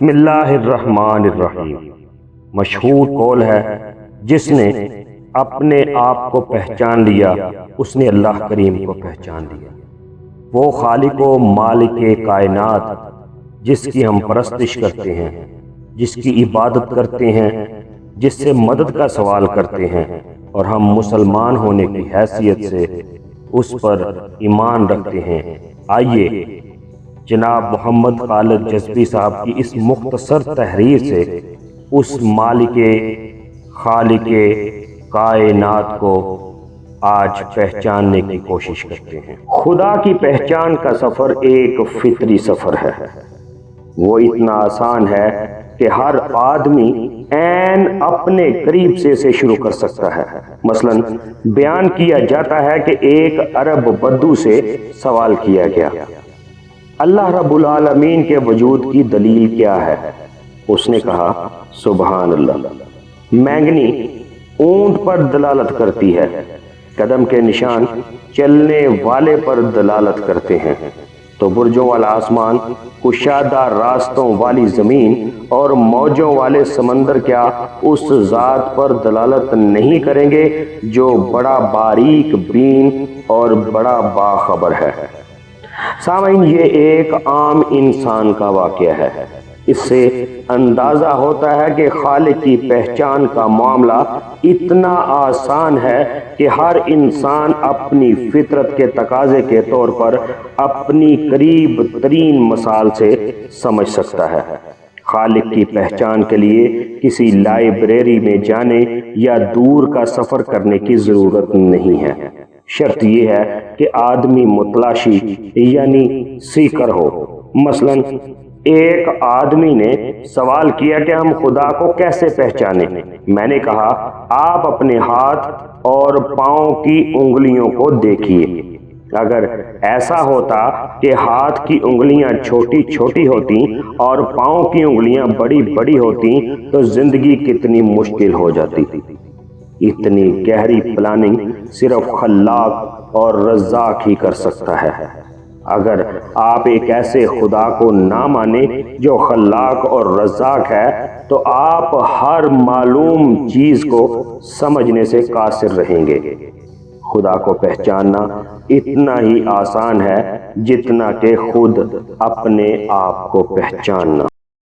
بسم اللہ الرحمن الرحیم۔ مشہور قول ہے، جس نے اپنے آپ کو پہچان لیا اس نے اللہ کریم کو پہچان لیا۔ وہ خالق و مالک کائنات جس کی ہم پرستش کرتے ہیں، جس کی عبادت کرتے ہیں، جس سے مدد کا سوال کرتے ہیں، اور ہم مسلمان ہونے کی حیثیت سے اس پر ایمان رکھتے ہیں۔ آئیے جناب محمد خالد جذبی صاحب کی اس مختصر تحریر سے اس مالک خالق کائنات کو آج پہچاننے کی کوشش کرتے ہیں۔ خدا کی پہچان کا سفر ایک فطری سفر ہے۔ وہ اتنا آسان ہے کہ ہر آدمی عین اپنے قریب سے اسے شروع کر سکتا ہے۔ مثلا بیان کیا جاتا ہے کہ ایک عرب بدو سے سوال کیا گیا، اللہ رب العالمین کے وجود کی دلیل کیا ہے؟ اس نے کہا، سبحان اللہ، مینگنی اونٹ پر دلالت کرتی ہے، قدم کے نشان چلنے والے پر دلالت کرتے ہیں، تو برجوں والا آسمان، کشادہ راستوں والی زمین اور موجوں والے سمندر کیا اس ذات پر دلالت نہیں کریں گے جو بڑا باریک بین اور بڑا باخبر ہے؟ سامعین، یہ ایک عام انسان کا واقعہ ہے۔ اس سے اندازہ ہوتا ہے کہ خالق کی پہچان کا معاملہ اتنا آسان ہے کہ ہر انسان اپنی فطرت کے تقاضے کے طور پر اپنی قریب ترین مثال سے سمجھ سکتا ہے۔ خالق کی پہچان کے لیے کسی لائبریری میں جانے یا دور کا سفر کرنے کی ضرورت نہیں ہے۔ شرط یہ ہے کہ آدمی متلاشی یعنی سیکر ہو۔ مثلا ایک آدمی نے سوال کیا کہ ہم خدا کو کیسے پہچانیں؟ میں نے کہا، آپ اپنے ہاتھ اور پاؤں کی انگلیوں کو دیکھیے۔ اگر ایسا ہوتا کہ ہاتھ کی انگلیاں چھوٹی چھوٹی ہوتی اور پاؤں کی انگلیاں بڑی بڑی ہوتی تو زندگی کتنی مشکل ہو جاتی۔ اتنی گہری پلاننگ صرف خلاق اور رزاق ہی کر سکتا ہے۔ اگر آپ ایک ایسے خدا کو نہ مانیں جو خلاق اور رزاق ہے تو آپ ہر معلوم چیز کو سمجھنے سے قاصر رہیں گے۔ خدا کو پہچاننا اتنا ہی آسان ہے جتنا کہ خود اپنے آپ کو پہچاننا۔